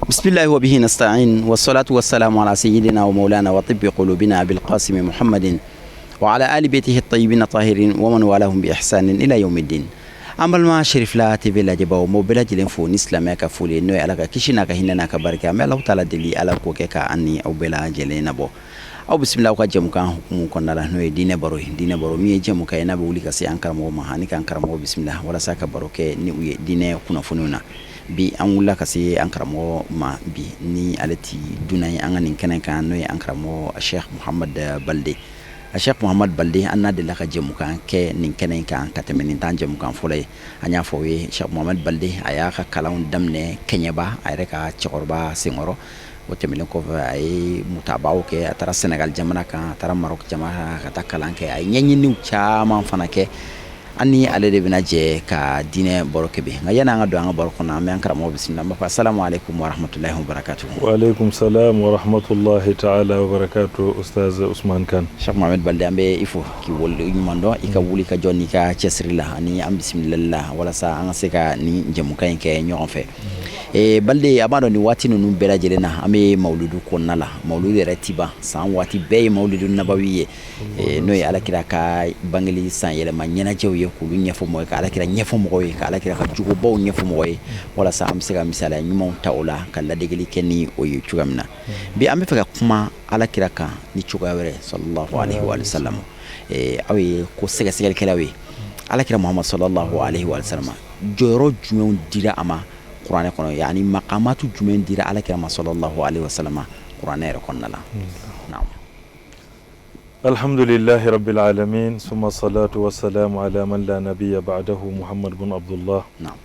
بسم الله وبه نستعين والصلاة والسلام على سيدنا ومولانا وطب قلوبنا أبي القاسم محمد وعلى آل بيته الطيبين الطاهرين ومن والاهم بإحسان إلى يوم الدين. أما ما شرف لا تبي لا جبوا موبلا جلين فو نسلم كفولي نوي على كيشنا كهنا كبركة ما لو تعالى دلي على كوكا أني أو بلا جلين أبو أو بسم الله وكجم كان حكم كنا له نوي دين برو مي جم كأنا بقولي كسي أنكر مو مهاني كأنكر مو بسم الله ولا ساك بروكة نوي دين كنا فنونا bi an wula ka se an karamo ma bi ni alati dunai an ganin kenan kan no an karamo Sheikh Muhammad Balde Sheikh Muhammad Balde an na da laka je mukan ke nin kenan kan ka temenin tan je mukan fulai anya fowe Sheikh Muhammad Balde aya ka kalawun damne kenya ba ay reka cikorba singoro wote milen ko ay mutabawo ke atara Senegal jamana kan atara Maroc jamana ka takalan ke ay nyenyi ni chama fana ke ani ale de bina je ka dine boroke be ngayana nga do nga boroko na me ankara mo bismillah ba assalamu alaykum wa rahmatullahi wa barakatuh. Wa alaykum salam wa rahmatullahi ta'ala wa barakatuh. Ustaz Ousmane Kane Cheikh Mohamed Balde ambe ifo ki wolde nyumando ika wuli ka jonni ka chesrila ani am bismillah wala sa anga seka ni njemu kan ke nyon fe Balde abado ni wati nunu bela jelena ame mauludu konnala mauludu retiba san wati be mauludu nabawiye no ya alakira ka bangeli san yele manyana jew kulu nyefo moy ka alakira nyefo moy ka alakira ka jugo baw nyefo moy wala sa am sega misala nyumon tawla kala degeli kenni o yu chugamna bi am feka kuma alakira ka ni chuga were sallallahu alaihi wa sallam awi ko sega sega kelawi alakira muhammad sallallahu alaihi wa sallam joro jumen dira ama qur'an kono yani maqamatu jumen dira alakira sallallahu alaihi wa sallam qur'an re konnala na'am. الحمد لله رب العالمين ثم الصلاة والسلام على من لا نبي بعده محمد بن عبد الله. نعم.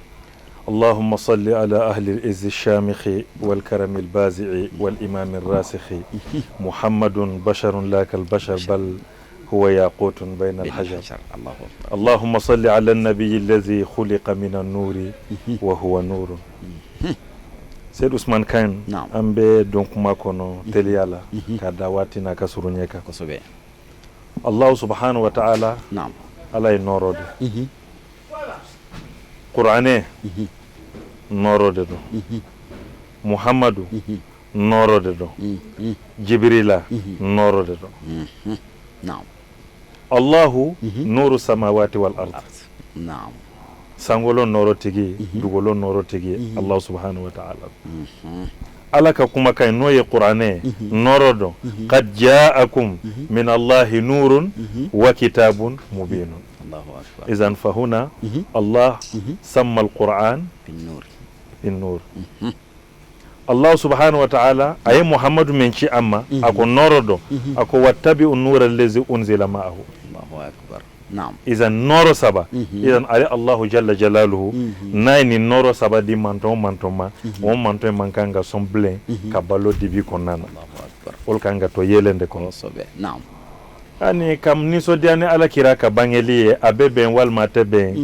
اللهم صل على أهل العز الشامخ والكرم البازع والإمام الراسخ محمد بشر لا كالبشر بل هو ياقوت بين الحجر. اللهم صل على النبي الذي خلق من النور وهو نور. Sayyid Ousmane Kane ambe donc makono teliala kadawati na kasuruneka kosobe Allah subhanahu wa ta'ala na'am alay norode Qur'ane norode do Muhammadu norode do Jibrila norode do na'am Allahu nuru samawati wal ard na'am sangolo noro tigi dugolo noro tigi Allah subhanahu wa ta'ala alaka kuma kay noye qur'ane norodo qad ja'akum min Allahi nurun wa kitabun mubinun. Allahu akbar. Idhan fahuna Allah samma al-Qur'an bin-nur. Allah subhanahu wa ta'ala ay Muhammadu menchi amma ako norodo ako wattabi'un nura allazi unzila ma'ahu. Allahu akbar. Naam. Izan noro saba izan ali Allahu jalla jalaluhu naini noro saba di mantoma on manto mankanga somble kabalo dibi konana ol kanga to yelende kono sobe. Naam. Ani kam ni so diane ala kira ka bangeli abebe wal matebe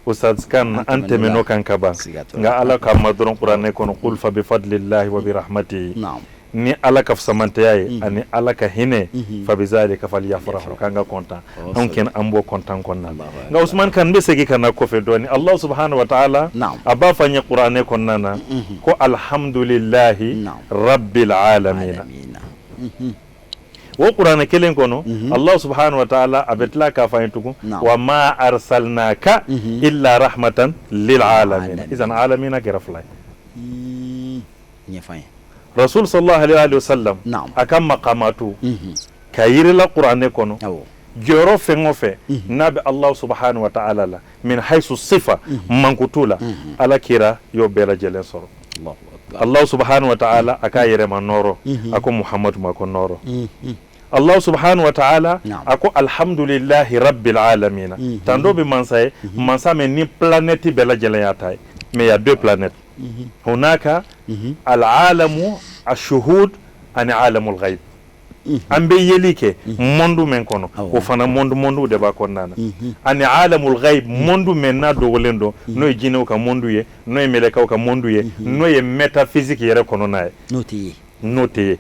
Ustaz Kane antemeno kankaba nga ala ka madron qur'ane kono qul fa bi fadlillahi wa bi rahmatihi. Naam. Ni ala ka samante yayi ani ala ka hine fa bizalika falyafrahu kanga konta onken ambo kontan konna nga Ousmane Kane be segi kana ko fe doni Allah subhanahu wa ta'ala aba fanya qur'ane konnana ko alhamdulillahi rabbil alamin wo qur'ane kelen kono Allah subhanahu wa ta'ala abetla ka fayantugo wa ma arsalnaka illa rahmatan lil alamin izan alamina geraflay nyefay Rasul sallallahu alaihi wa sallam akam maqamatu kayiri la qur'ane kono joro fengo fe nabi Allah subhanahu wa ta'ala la min haythu sifa mankutula ala kira yo bela jelen soro Allah subhanahu wa ta'ala akayire manoro ako Muhammad mako noro Allah subhanahu wa ta'ala ako alhamdulillahi rabbil alamin tando bi mansaye mansame ni planète bela jelen yatay mais il y a deux planètes. هناك العالم الشهود عن عالم الغيب ambe yelike mondu men kono ko fana mondu de ba konnana ani alamul ghaib mondu men na do wolendo no jino ka mondu ye no meleka ka mondu ye no ye metaphysique yere kono nae noti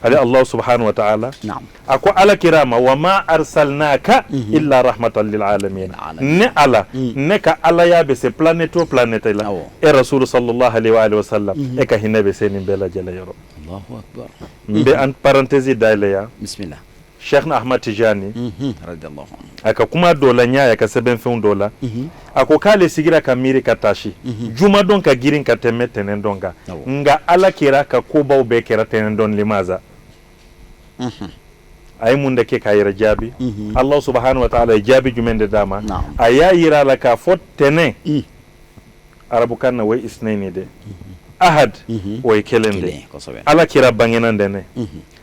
ali Allah subhanahu wa ta'ala na'am ako ala kirama wa ma arsalnaka illa rahmatan lil alamin ne ala ne ka ala ya be se planète o planète la e rasul sallallahu alaihi wa sallam e ka hinabe se ni bela jala yoro Allahu akbar mbe en parenthèse dale ya bismillah Sheikh Ahmad Tijani radiyallahu anhu aka kuma dola nya ya ka seben fen dola ako kale sigira ka miri ka tashi juma don ka girin ka teme tenen donga nga ala kira ka koba be kira tenen don limaza ay mun da ke ka yira jabi Allah subhanahu wa ta'ala jabi jumende dama aya yira la ka fot tenen arabu kanna way isnaini de ahad way kelende ala kira bangena dene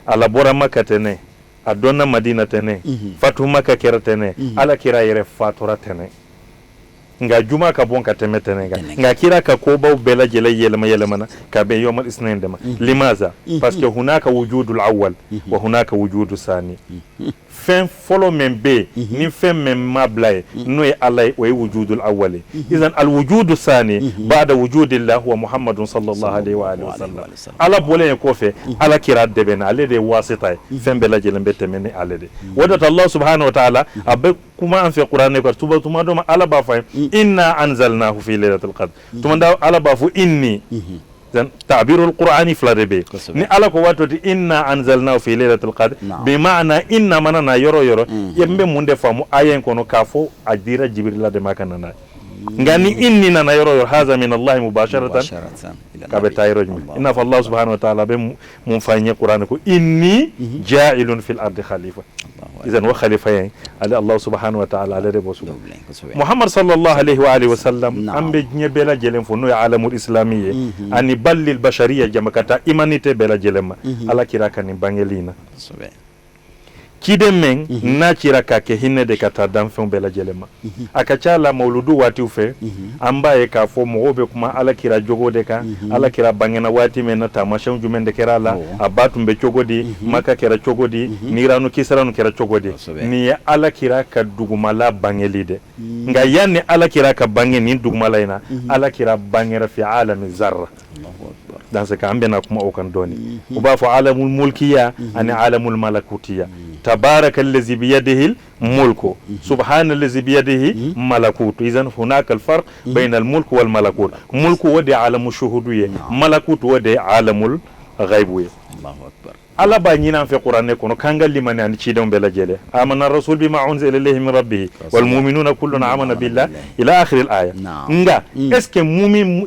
ala bora makatene adonna madina tene fatu maka kera tene ala kira yere fatura tene nga juma ka bon ka teme tene nga kira ka ko baw bela jele yelma ka be yawmal isnain dema limaza parce que hunaka wujudul awwal wa hunaka wujudu sani fen folo men be ni fen men mablaye no e alay wa wujudul awwal idan al wujudu sani ba'da wujudillah wa muhammadun sallallahu alaihi wa alihi wasallam ala bole ko fe ala kira debe na ale de wasita fen bela jele mbete men ale de wadat allah subhanahu wa ta'ala abe kuma an fi qur'ani ko tuba tuma do ala ba fa inna anzalnahu fi laylatil qadr tuma da ala ba fu inni dan ta'birul qur'ani flarebe ni ala ko wato inna anzalnahu fi laylatil qadr bi ma'na inna manana yoro yembe munde famu ayen kono kafo adira jibril de makana ngani inni nana yoro haza min allah mubasharatan kabe tayrojmi inna fa allah subhanahu wa ta'ala be mun fanye qur'an ko inni ja'ilun fil ardi khalifa idan wa khalifa yin ali allah subhanahu wa ta'ala ala rebo su muhammad sallallahu alaihi wa alihi wa sallam ambe nyebela jelen fo no alamul islamiyye ani ballil bashariyya jamakata imanite bela jelema ala kiraka ni bangelina kidemeng na kiraka ke hinne de kata danfon bela jelema akachala mauludu wati ufe ambaye ka fo mobe kuma ala kira jogode ka ala kira bangena wati mena tamashan jumende kerala abatu mbe chogodi maka kira chogodi niranu kisaranu kira chogodi ni ala kira ka dugumala bangelide nga yanne ala kira ka bangeni dugumala ina ala kira bangera fi alami zarra dan se ka ambena kuma o kan doni uba fa alamul mulkiya ani alamul malakutiya تبارك الذي بيده الملك سبحان الذي بيده ملكوت إذن هناك الفرق بين الملك والملكوت ملك ودي عالم الشهودية ملكوت ودي عالم الغيبية الله أكبر ala ba nyina fe qur'an ko no kangal limani an ci dem bela jele amana rasul bima unzila ilayhi min rabbih wal mu'minuna kullun amana billah ila akhir al aya nga est ce que mu'min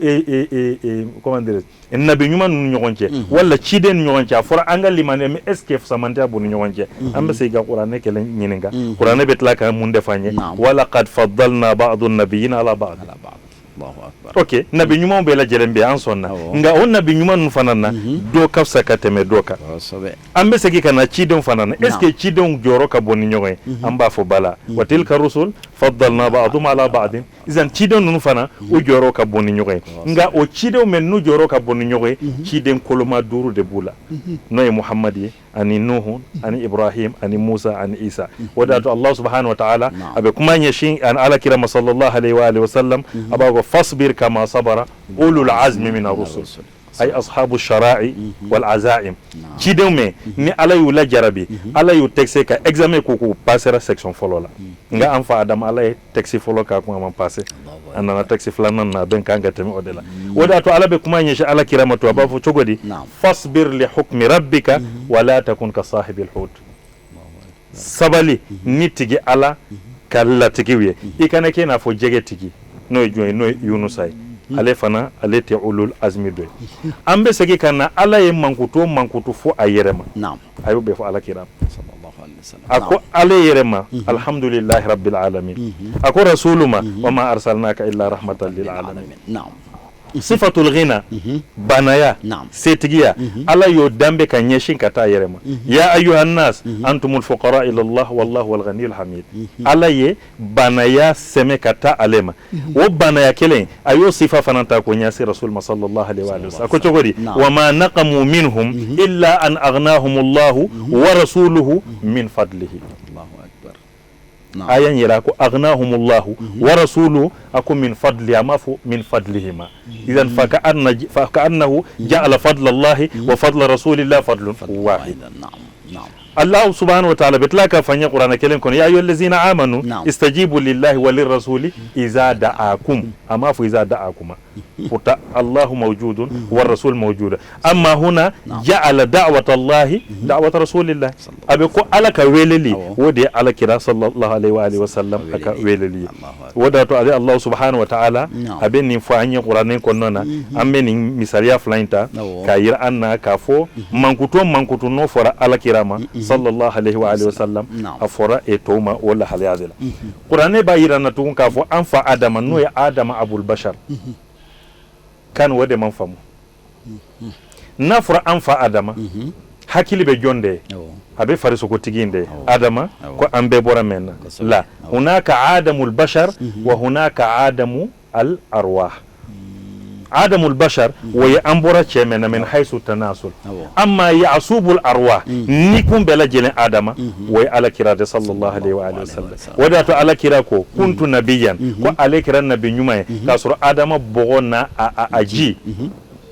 comment dire nabi nyuma nu nyogonce wala ci den nyogonce fora angal limani me est ce que samanta bu nyogonce amba sey ga qur'an ke len nyininga qur'an betla ka mun defanye wala qad faddalna ba'd an-nabiyina ala ba'd Allahu akbar okay nabi nyuma be la jelembe an sonna nga on nabi nyuma nu fanana do kafsa kateme doka ambe segi kana cidon fanana est ce que cidon joro ka bonni nyoy amba fo bala wa tilka rusul faddalna ba'dhum ala ba'd izan cidon nu fana o joro ka bonni nyoy nga o cidon men nu joro ka bonni nyoy ciden koloma duru de bula noy muhammadi ani nuh ani ibrahim ani musa ani isa wadatu allah subhanahu wa ta'ala abe kuma nyeshin an ala kirama sallallahu alaihi wa alihi wasallam aba fasbir kama sabara ulul azmi min ar-rusul ay ashabu shara'i wal azaim ci dewme ni ala yu la jarabi ala yu texte ka examen ko passer section folola nga am fa adam ala texte folo ka ko am passer anana texte flanan na ben kanga temi odela wadatu ala be kuma nyeshi ala kiramatu aba fo chogodi fasbir li hukmi rabbika wala takun ka sahibil hut sabali nitigi ala kala tigiwe ikana kena fo jege tigi no joy no yunusay ale fana ale te ulul azmi do ambe segi kana ala ye mankuto fo ayerema naam ayo be fo ala kiram sallallahu alaihi wasallam ako ale yerema alhamdulillah rabbil alamin ako rasuluma wama arsalnaka illa rahmatan lil alamin naam sifatul ghina banaya setigiya ala yo dambe kan nyeshin kata yerema ya ayuhan nas antumul fuqara ila Allah wallahu wal ghaniyul hamid ala ye banaya seme kata alema wo banaya kelen ayo sifa fananta ko nyasi rasul sallallahu alaihi wa sallam ko chogori wama naqamu minhum illa an aghnahum Allah wa rasuluhu min fadlihi Allahu akbar ayan yira ko aghnahumullahu wa rasuluhu akum min fadli amafu min fadlihima idan fa ka'annahu ja'ala fadlallahi wa fadla rasulillahi fadlun wahid. Allah subhanahu wa ta'ala bitlaka fanya Qur'ana kelen kono ya ayyuhallazina amanu istajibu lillahi walir rasuli iza da'akum ama fu iza da'akuma futa Allahu mawjudun war rasul mawjuda amma huna ja'ala da'wata Allahi da'wata rasulillahi abe ko alaka weleli wode ala kira sallallahu alaihi wa alihi wasallam aka weleli woda to ade Allah subhanahu wa ta'ala abe ni fanya Qur'ana kono na amme ni misaliya flainta kayir anna kafo mankuto no fora ala kirama sallallahu alaihi wa alihi wasallam afora etoma wala halyazila Qur'ane bayira na tukun kafo anfa adama no ya adama abul bashar kan wode man famu nafra anfa adama hakili be jonde abe fariso ko tiginde adama ko ambe bora men la hunaka adamul bashar wa hunaka adamu al arwah آدم البشر ويأمبر شيئا من حيث التناسل أما يعصوب الأرواح نكون بلا جل آدم وعلى كراد صلى الله عليه وآله وسلم ودعت على كراكو كنت نبيا وعلى كراد نبي نيومي كاسر آدم بغنا أجي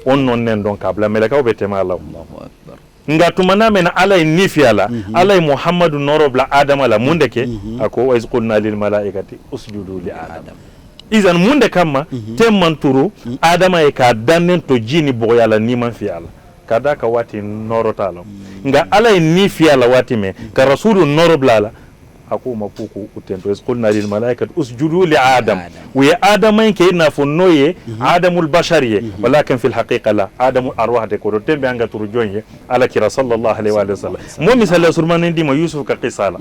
onnon nen don kabla melaka obetema Allah nga tumana men alay nifiala alay muhammadu norobla adama la mundeke ako wa izqulna lil malaikati usjudu li adam izan munde kama temmanturu adama e ka dannen to jini boyala niman fi ala kada ka wati norotalo nga alay nifiala wati me ka rasulu noroblala ako mapuku utento izqulna lil malaikati usjudu li adam wa adama ke na fonnoye adamul bashariye walakin fil haqiqa la adamul arwah de ko tembe anga turu jonye ala kira sallallahu alaihi wa sallam mo misala surman ndi mo yusuf ka qisala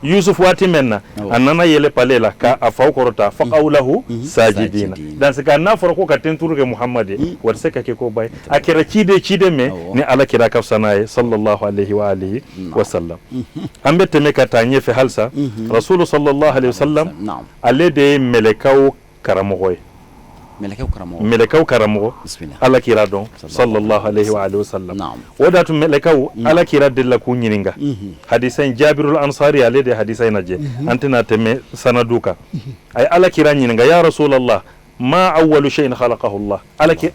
yusuf wati menna annana yele palela ka afaw korota faqawlahu sajidina dan sika na farko ka tenturu ke muhammadi war seka ke ko bay akira chide me ni ala kira kafsanaye sallallahu alaihi wa alihi wa sallam ambe teme ka tanye fe halsa rasul sallallahu alaihi wa sallam alede melekaw karamoy melekaw karamo ala kira don sallallahu alaihi wa alihi wasallam wadatu melekaw ala kira dilla ku nyininga hadisan jabirul ansari alede hadisan naje antina teme sanaduka ay ala kira nyininga ya rasulullah ما أول شيء خلقه الله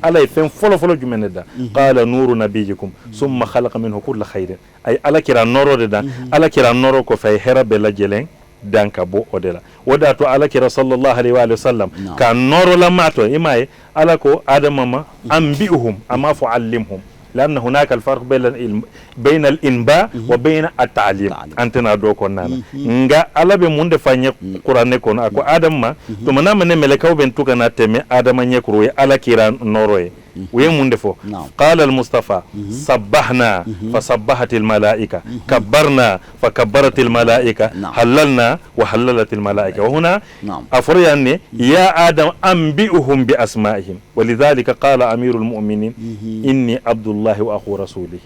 على فين فلو جمندا قال نور نبيكم ثم خلق منه كل خير أي على كرا نورو دا على كرا نورو كفاي هرب بلا جلين danka bo odela wadatu ala kira sallallahu alaihi wa sallam ka noro la mato imaye ala ko adamama anbi'uhum ama fu'allimhum لأن هناك الفرق بين الإنباء وبين التعليم أنتنا دوكو نانا نغا ألا بموند فاني قرآن كون أكو آدم ما تمنا من ملكاو بنتوكا ناتمي آدم نيكروي ألا كيران نوروي ويموندفو قال المصطفى صبحنا فصبحت الملائكة كبرنا فكبرت الملائكة حللنا وحللت الملائكة وهنا أفرياني يا آدم أنبئهم بأسمائهم ولذلك قال أمير المؤمنين إني عبد الله وأخو رسوله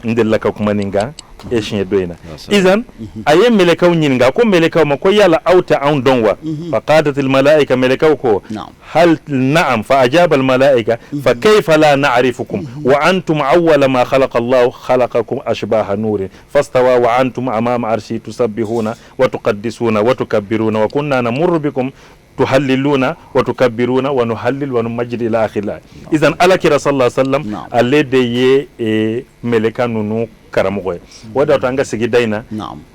ndellaka kuma ninga eshin doina izan ayem melekaw nyinga ko melekaw mako yala auta an donwa faqadat al malaika melekaw ko hal na'am fa ajaba al malaika fa kayfa la na'rifukum wa antum awwala ma khalaqa Allah khalaqakum ashbaha nur fastawa wa antum amama arshi tusabbihuna wa tuqaddisuna wa tukabbiruna wa kunna namurru bikum tuhalliluna wa tukabbiruna wa nuhallil wa numajjid ila akhirih idan alakira sallallahu alaihi wasallam alede ye meleka nunu karamoy wada tanga sigi daina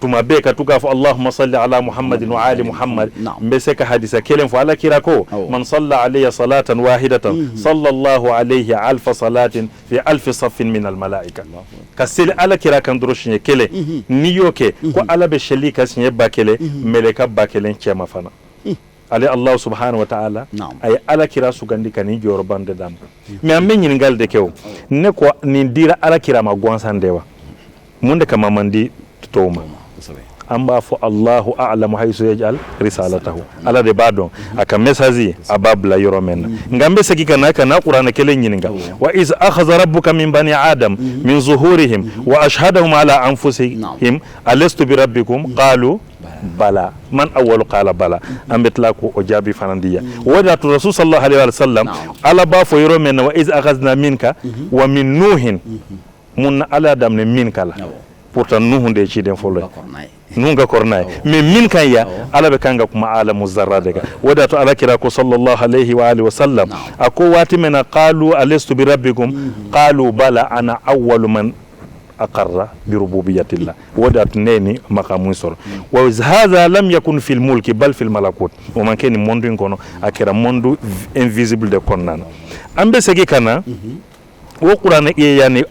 tuma be ka tuga fa allahumma salli ala muhammadin wa ali muhammad mbese ka hadisa kelen fa alakira ko man salla alayya salatan wahidatan sallallahu alayhi alf salatin fi alf saffin min al malaika kasil alakira kan durushin kele niyoke ko alabe shelika sinye bakele meleka bakelen chema fana ale Allah subhanahu wa ta'ala ay ala kira sugandika ni joro bande dam mi ambe nyingal de kew ne ko ni dira ala kira ma gonsandewa munde kama mandi toma amba fo Allahu a'lamu haythu yaj'al risalatahu ala de badon aka message ababla yoromen ngambe sekika naka na qur'ana kelen nyinga wa iz akhadha rabbuka min bani adam min zuhurihim wa ashhadahum ala anfusihim alastu bi rabbikum qalu bala man awwalu qala bala ambetla ko o jabi fanandiya wadatu rasul sallallahu alaihi wa sallam ala ba fo yoro men wa iz akhadna minka wa min nuhin mun ala dam ne min kala pourtant nuhu de ci den folo nunga kornay me min kan ya ala be kanga kuma alamu zarra daga wada to ala kira ko sallallahu alaihi wa alihi wa sallam ako wati mena qalu alastu bi rabbikum qalu bala ana awwalu man aqarra bi rububiyyatillah wada tuneni maqamu sor wa hadha lam yakun fil mulki bal fil malakut o man ken mondu ngono akira mondu invisible de konnana ambe segi kana wo qur'an yani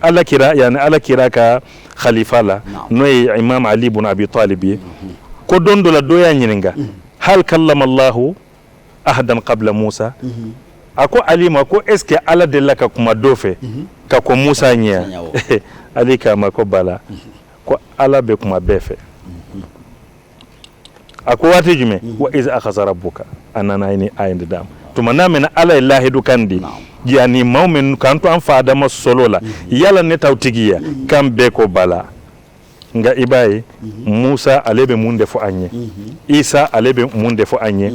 ala kira ka khalifa la no imam ali ibn abi talib ko dondo la doya nyininga hal kallama allah ahadan qabla musa ako alima ko eske ala de la ka kuma dofe ka ko musa nya ali kama ko bala ko ala be kuma befe ako wati jume wa iz akhadha rabbuka anana ini ayinde dam tumana mena ala ilahi dukandi yani mawmen kanto an faada ma solola yala ne tawtigiya kam be ko bala nga ibaye musa alebe munde fo anye isa alebe munde fo anye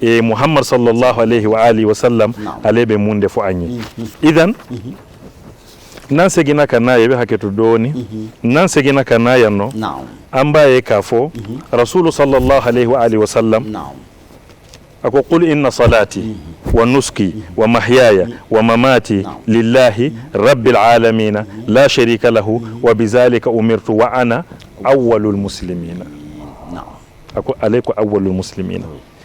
e muhammad sallallahu alaihi wa alihi wa sallam alebe munde fo anye idan nan segina kana yebe haketu doni nan segina kana yanno ambaye kafo rasul sallallahu alaihi wa alihi wa sallam ako qul inna salati wa nuski wa mahyaya wa mamati lillahi rabbil alamin la sharika lahu wa bizalika umirtu wa ana awwalul muslimin ako alayku awwalul muslimin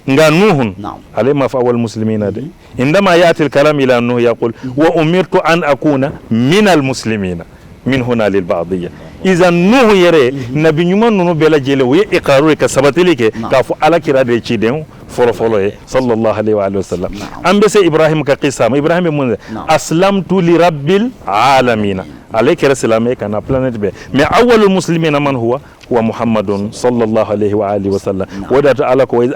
nga nuhun alayma fa awwal muslimin de indama yati al kalam ila nuh yaqul wa umirtu an akuna minal muslimin min huna lil ba'diyya iza nuh yere nabi nyuma nunu bela jele wi iqaru ka sabatilike ka fu ala kira de ci den folo sallallahu alaihi wa alihi wasallam ambe se ibrahim ka qissa ibrahim mun aslamtu li rabbil alamin alayka rasulame kana planet be mais awwalul muslimin man huwa muhammadun sallallahu alaihi wa alihi wasallam wadata ala ko iz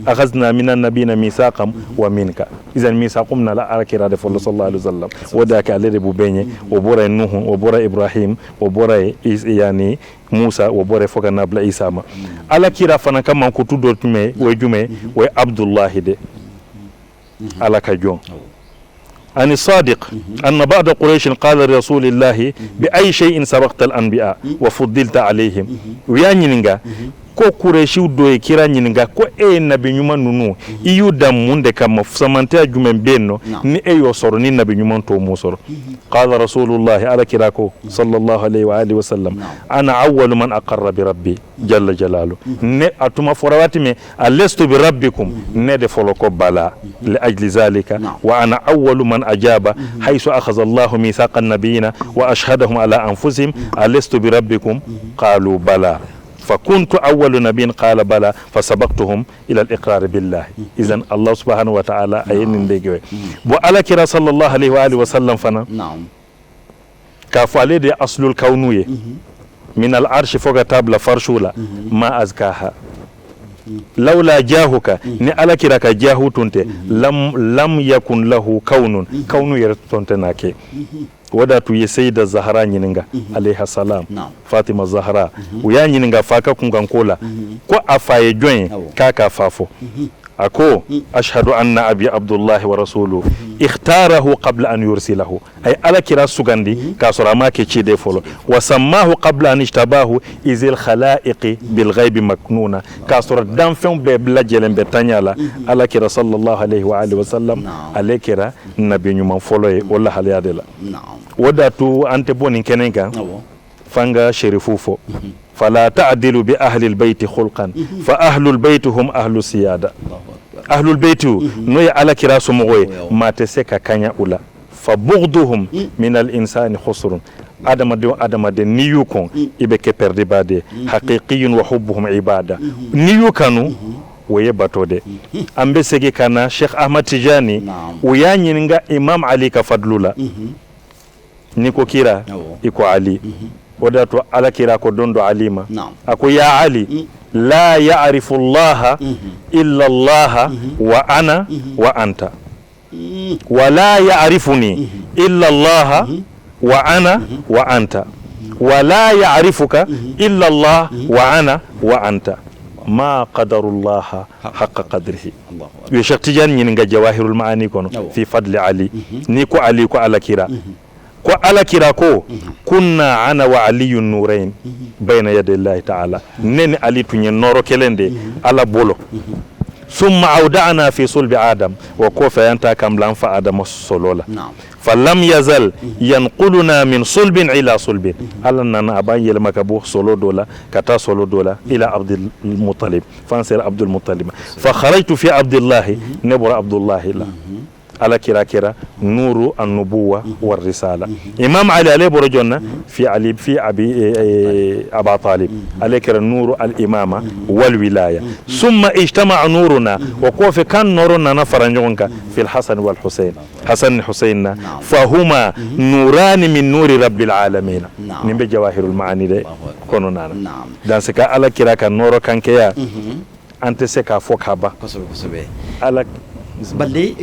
akhazna minan nabiyina misaqam wa minka izan misaqumna la arakira de sallallahu alaihi wasallam wadaka alede bu benye o bora nuh o bora ibrahim o bora yani musa o bora foka nabla isa ma ala kira fana kama ko tuddo tume we jume we abdullah de ala ka jon أن الصادق أن بعض قريش قال لرسول الله بأي شيء سبقت الأنبياء وفضلت عليهم ويعني نينغا ko kureshi do kira nyininga ko nabi nyuma nunu iyu damunde kama samante jumen benno ni yo soro ni nabi nyuma to mo soro qala rasulullah ala kirako sallallahu alaihi wa alihi wasallam ana awwalu man aqarra bi rabbi jalla jalalu ne atuma forawati me alastu bi rabbikum ne de foloko bala li ajli zalika wa ana awwalu man ajaba haythu akhadha allah mithaqan nabiyina wa ashhadahum ala anfusihim alastu bi rabbikum qalu bala فكنت أول نبي قال بلى فسبقتهم إلى الإقرار بالله إذن الله سبحانه وتعالى أين نديجوا وعلى كرا صلى الله عليه وآله وسلم فنا كفالي دي أصل الكونية من العرش فوق تابل فرشولا ما أزكاها لولا جاهك ني على كرا كجاهو تنت لم يكن له كون يرتنتناكي wadatu ye sayyida zahra nyininga alayha salam fatima zahra uya nyininga faka kungankola ko afaye join kaka fafo ako ashhadu anna abi abdullah wa rasuluhu ikhtarahu qabla an yursilahu ay ala kira sugandi ka sorama ke ci de folo wa sammahu qabla an ishtabahu izil khalaiqi bil ghaib maknuna ka sor dan fen be bla jelen be tanyala ala kira sallallahu alayhi wa alihi wa sallam alekira nabi nyuma folo e wala haliyadela wadatu ante boni kenenga fanga sherifufo فلا تعدلوا بأهل البيت خلقا فأهل البيت هم أهل السيادة أهل البيت نوي على كراس مغوي ما تسكى كانيا أولا فبغضهم من الإنسان خسر adama de niyu kon ibe ke perde bade haqiqiyun wa hubbuhum ibada niyu kanu waye batode ambe sege kana Sheikh Ahmad Tijani uyanyininga Imam Ali ka fadlula niko kira iko Ali وداتو على كراكو دوندو عليما اكو يا علي لا يعرف الله الا الله وانا وانت ولا يعرفني الا الله وانا وانت ولا يعرفك الا الله وانا وانت ما قدر الله حق قدره يشق تجان نينغا جواهر المعاني كونو في فضل علي نيكو علي كو على كرا ko ala kira ko kunna ana wa aliyun nurain bayna yaday llahi ta'ala neni ali tunye noro kelende ala bolo ثم أودعنا في صلب آدم وكوف ينتا كم لنفع آدم الصلولة فلم يزل ينقلنا من صلب إلى صلب على أننا أبان يلمكبوه صلو دولا كتا صلو دولا إلى عبد المطلب فانسر عبد المطلب فخرجت في عبد الله نبر عبد الله الله على كرا نور النبوة والرسالة إمام علي عليه برجونا في علي في أبا طالب عليه كرا نور الإمامة والولاية ثم اجتمع نورنا وقوف كان نورنا نفرنجونك في الحسن والحسين حسن الحسين فهما نوران من نور رب العالمين نبي جواهر المعاني ده كوننا دانسك على كرا كان نور كان كيا أنت سكا فوق هبا على balle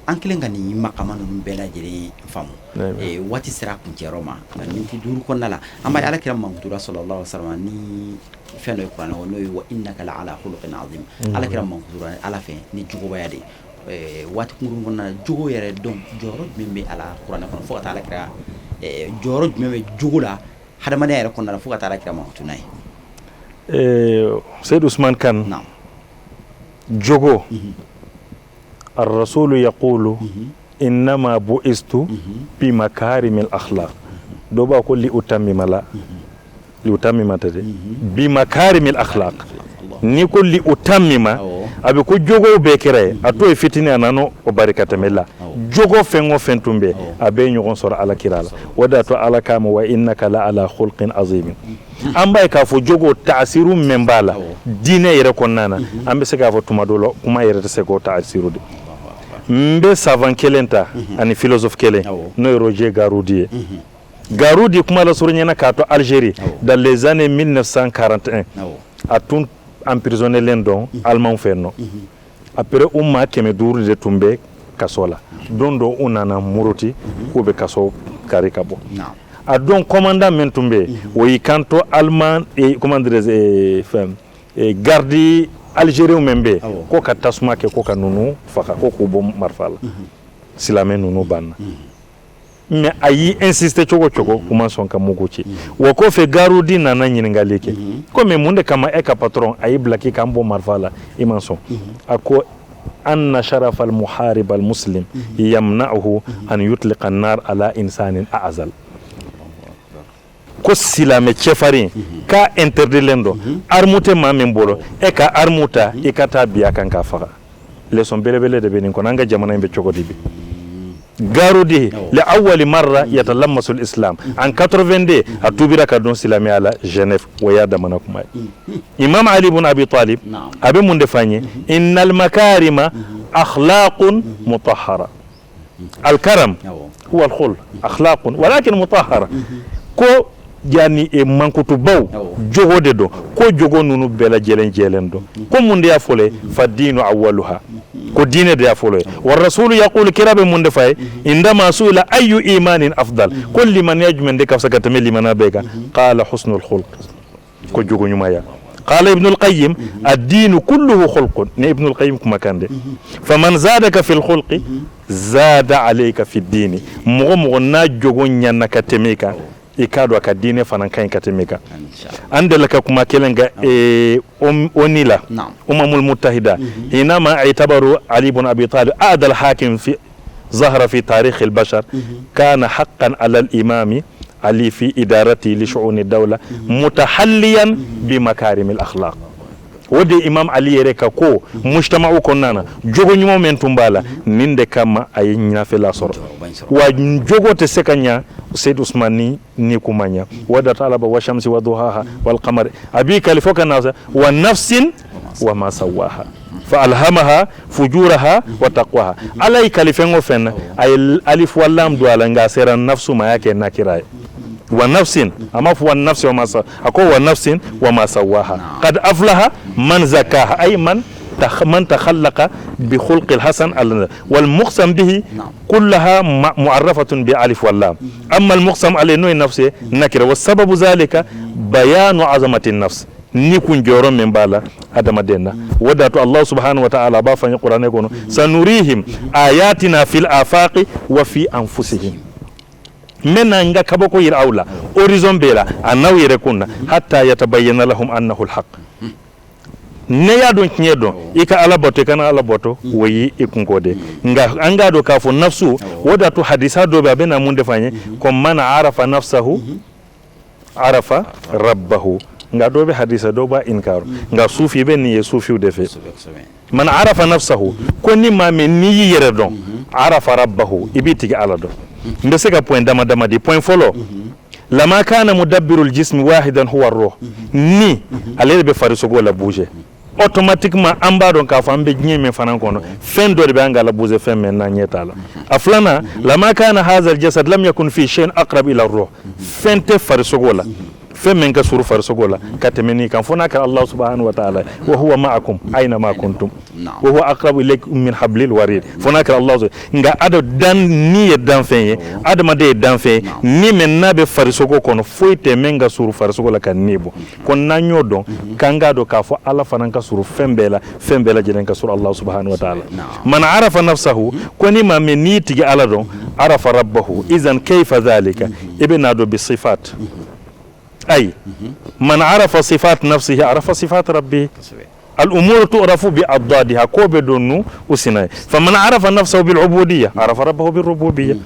an kelen ka ni makama ninnu bɛɛ lajɛlen faamu waati sera kuncɛyɔrɔ ma miniti 5 kɔnɔna la an b'a ye alakira mamutura sallallahu alaihi wasallam ni fɛn dɔ ye kuranɛ n'o ye wa innaka la ala khuluqin azim alakira mamutura ala fɛ ni jugubaya de waati kunkurun kɔnɔna la jogo yɛrɛ dɔn jɔyɔrɔ jumɛn bɛ ala kuranɛ kɔnɔ fo ka taa alakira jɔyɔrɔ jumɛn bɛ jogo la hadamadenya yɛrɛ kɔnɔna la fo ka taa alakira mamutu n'a ye Seydou Ousmane Kane jogo الرسول يقول إنما بؤست بمكارم الأخلاق دوبا كل لأتمم لا لأتمم تدي بمكارم الأخلاق نقول لأتمم أبي كو جوجو بكرة أتوي فتني أنا وبركة ملا جوجو فينغو فينتومبي أبي نيغون صور على كرالا وداتو على كام وإنك لا على خلق عظيم amba e ka fo jogo ta'siru membala dine yere konnana ambe se ka fo tumadolo kuma yere se ko ta'siru de mbe savant kelenta ani philosophe kelen no Roger Garoudi Garoudi kuma la surnyana ka to Algérie dans les années 1941 a tout emprisonné l'endon allemand ferno après umma keme duru de tumbe kasola dondo unana muruti ko be kaso karikabo a don commandant mentumbe oui kanto allemand et comment dire femme gardi algérien membe ko ka tasuma ke ko ka nunu faka ko ko bom marfala silame nunu banna mais ayi insister chogo kuma son ka mugoci wo ko fe Garoudi nana nyingaleke ko me munde kama e ka patron ayi blaki kambo marfala imanson ako أن شرف المحارب المسلم يمنعه أن يطلق النار على إنسان أعزل ko silame cefari ka interdilendo armute ma min bolo e ka armuta e ka tabiya kan ka faga leson belebele de benin ko nanga jamana be cogodi bi Garoudi li awwal marra yatalammasu al-islam en 82 atubira ka don silame ala Genève waya da mana kuma Imam Ali ibn Abi Talib abe mun defanye innal makarima akhlaqun mutahhara al-karam huwa al-khulq akhlaqun walakin mutahhara ko yani e mankutu baw jogo de do ko jogo nunu bela jelen do ko munde ya fole fa dinu awwaluha ko dine de ya fole wa rasul yaqulu kirabe munde fay indama suila ayu imanin afdal kulli man yajmen de kafsa katame limana bega qala husnul khulq ko jogo nyuma ya قال ابن القيم الدين كله خلق ابن القيم كما كان ده فمن زادك في الخلق زاد عليك في الدين مغم ناجو نيانك تميكا ikado akadine fanan kan katemeka andala ka kuma kelenga onila umamul muttahida hinama اعتبروا علي بن ابي طالب اعدل حاكم في ظهر في تاريخ البشر كان حقا على الامام علي في ادارته لشؤون الدوله متحليا بمكارم الاخلاق ودي امام علي يرeka ko mujtama'u konnana jogo nyumo men tumbala ninde kama ay nyafe la soro wa jogo te sekanya Seyd Ousmane ni kumanya wada talaba wa shamsi wa duhaha wal qamar abi kalifoka nasa wa nafsin wa ma sawaha fa alhamaha fujuraha wa taqwaha alay kalifengo fen ay alif wal lam do ala ngasera nafsu ma yake nakira wa nafsin ama fu wa nafsi wa ma sa ako wa nafsin wa ma sawaha qad aflaha man zakaha ay man تخلق بخلق الحسن والمقسم به كلها معرفة بألف واللام أما المقسم عليه نوع نفسه نكرة والسبب ذلك بيان عظمة النفس نيكون جورم من بالا أدم دينا وداتو الله سبحانه وتعالى بافن القرآن يقول سنريهم آياتنا في الآفاق وفي أنفسهم mena nga kabako yir awla horizon bela anaw yere kunna hatta yatabayyana lahum annahu alhaq ne ya don kinye don ika alaboto kana alaboto wayi ikunkode nga anga do kafo nafsu woda to hadisa do be na mun defanye kom man arafa nafsahu arafa rabbahu nga do be hadisa do ba inkaru nga sufi be ni sufi defe man arafa nafsahu ko ni ma me ni yere don arafa rabbahu ibiti ala do ndese ka point dama di point follow lama kana mudabbirul jismi wahidan huwa ar-ruh ni ale be farisogo la bouger automatiquement amba don ka fambe nyeme fanan kono fen do be angala bouger fen men na nyetala aflana lama kana hadha al-jasad lam yakun fi shay'in aqrab ila ar-ruh fen te farisogo la فمن كسر فرسولا كتمني كان فناك الله سبحانه وتعالى وهو معكم أينما كنتم وهو أقرب إليكم من حبل الوريد فناك الله نجا أدو دان ني دان فين أدو ما دي دان فين ني من نبي فرسوكو كون فويت من كسر فرسولا كان نيبو كون نانيو دون كان غادو كافو الله فنان كسر فمبلا جنن كسر الله سبحانه وتعالى من عرف نفسه كوني ما من ني تيجي على دون عرف ربه إذن كيف ذلك ابن أدو بالصفات أي من عرف صفات نفسه عرف صفات ربه الأمور تعرف بأضدادها كوبدونو وسناي فمن عرف نفسه بالعبودية عرف ربه بالربوبية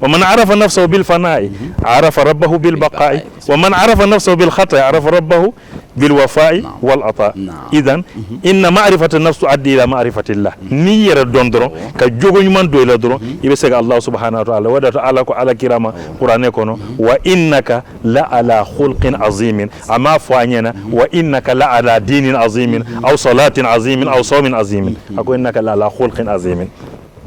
ومن عرف نفسه بالفناء عرف ربه بالبقاء ومن عرف نفسه بالخطأ عرف ربه بالوفاء والعطاء إذن إن معرفة النفس تؤدي إلى معرفة الله نير الدندرون كجوغ يمان دو إلى درون يبسك الله سبحانه وتعالى ودى تعالى على كرامة قرآن كونو وإنك لعلى خلق عظيم أما فوانينا وإنك لعلى دين عظيم أو صلاة عظيم أو صوم عظيم أقول إنك لعلى خلق عظيم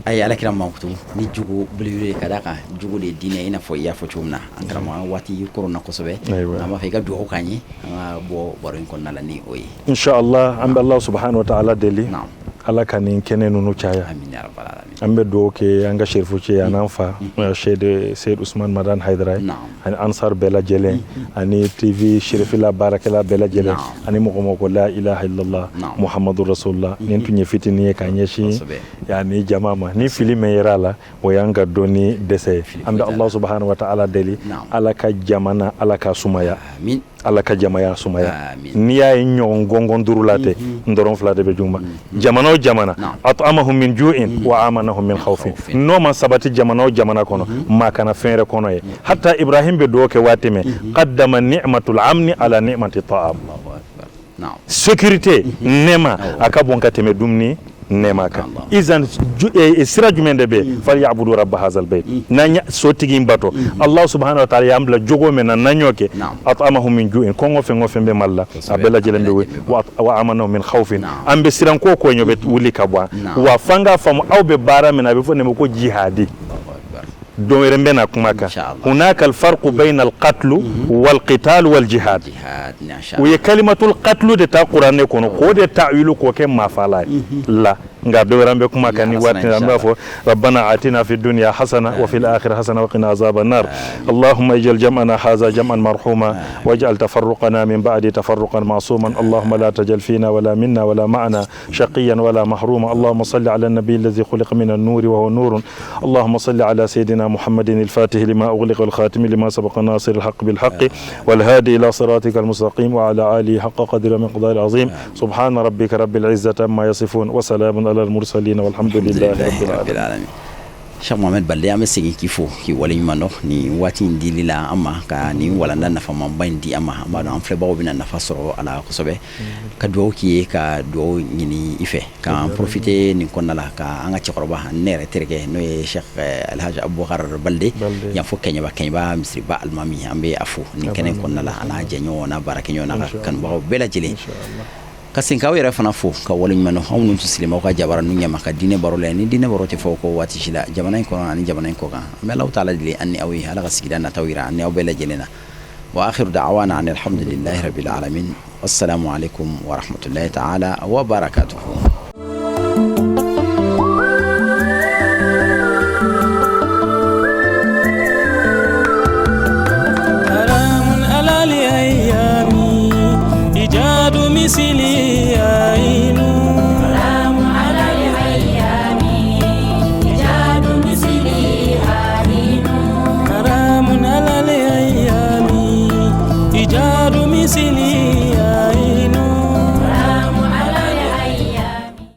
ay ala kiram mawtu ni jugo blure kadaka jugo de dine ina fo ya fo chumna angrama wati corona ko sobe ama fe ga do kanyi bo borin kon nala ni oyi insha Allah amba Allah subhanahu wa ta'ala deli ala kanin kenenu no chaya amin ya rabbal alamin ambe do ke anga sherfu che ananfa shede Said Ousmane Madan Haidara ani Ansar Bela Jele ani TV Shirifila Barakela Bela Jele ani mo la ilaha illallah Muhammadur Rasulullah nentu nyefitini kanyeshi yani jamama ni filime yerala wayanga doni dese ambe Allah subhanahu wa ta'ala deli ala ka jamana ala ka sumaya amin ala ka jamaya sumaya ni ya nyon gongon durulate ndoron flade be juma jamano jamana at'amahum min ju'in wa amanahum min khawfin no man sabati jamano jamana kono ma kana fere kono e hatta Ibrahim be doke watime qaddama ni'matul amni ala ni'mati ta'am sécurité nema akabon kateme dumni nemaka izan sira jumende be fal ya'budu rabb hazal bayt nanya sotigi mbato Allah subhanahu wa ta'ala yambla jogo men nanyoke at'amahum min ju'in kongo fe be malla abela jelembe wa amanu min khawfin ambe siran ko nyobe wuli kabwa wa fanga famu awbe bara men abe fo ne ko jihadi دون رمبنا كماكا هناك الفرق بين القتل والقتال والجهاد وهي كلمة القتل دي تقرأ نكون قد تعويل كوكي ما فعلا لا ngabdo rambe kuma kani watni rambe fo rabbana atina fid dunya hasana wa fil akhirati hasana wa qina azaban nar allahumma ij'al jam'ana hadha jam'an marhuma waj'al tafarruqana min ba'di tafarruqan ma'suman allahumma la taj'al fina wala minna wala ma'ana shaqiyan wala mahruma allahumma salli ala an-nabiy alladhi khuliqa min an-nur wa huwa nurun allahumma salli ala sayidina muhammadin al-fatih lima ughliqa wal-khatim lima sabaqa nasir al-haqq bil-haqq wal-hadi ila siratika al-mustaqim wa ala alihi haqqa qadri wa miqdari azim subhana rabbika rabbil izzati amma yasifun wa salamun على المرسلين والحمد لله رب العالمين Cheikh Mohamed Balde ame segi kifo ki wala yimano ni wati ndili la ama ka ni wala ndan nafa mambandi ama do amfle bawo bina nafa soro ala ko sobe ka do ki ka do nyini ife ka profiter ni konnala ka anga ci qoroba nere terke no Cheikh Alhaji Aboubacar Balde ya fo kenya ba misri ba almami ambe afu ni kenen konnala ala janyo na barake nyo na kan bawo bela jeli kasin kawo yɛrɛ fana fo ka wale ɲuman anw nu silima ka jabara nu ɲama ka diinɛ baro la ni diinɛ baro tɛ fɔ ko waati si la jamana in kɔnɔ ani jamana in kɔ kan an bɛ Alahu taala deli an ni aw ye ala ka sigida nataw yira an ni aw bɛɛ lajɛlen na wa akhiru da'wana an alhamdulillahi rabbil alamin wassalamu alaikum wa rahmatullahi ta'ala wa barakatuhu مثلي عين سلام على الأيام إيجاد مثلي عين كرام misili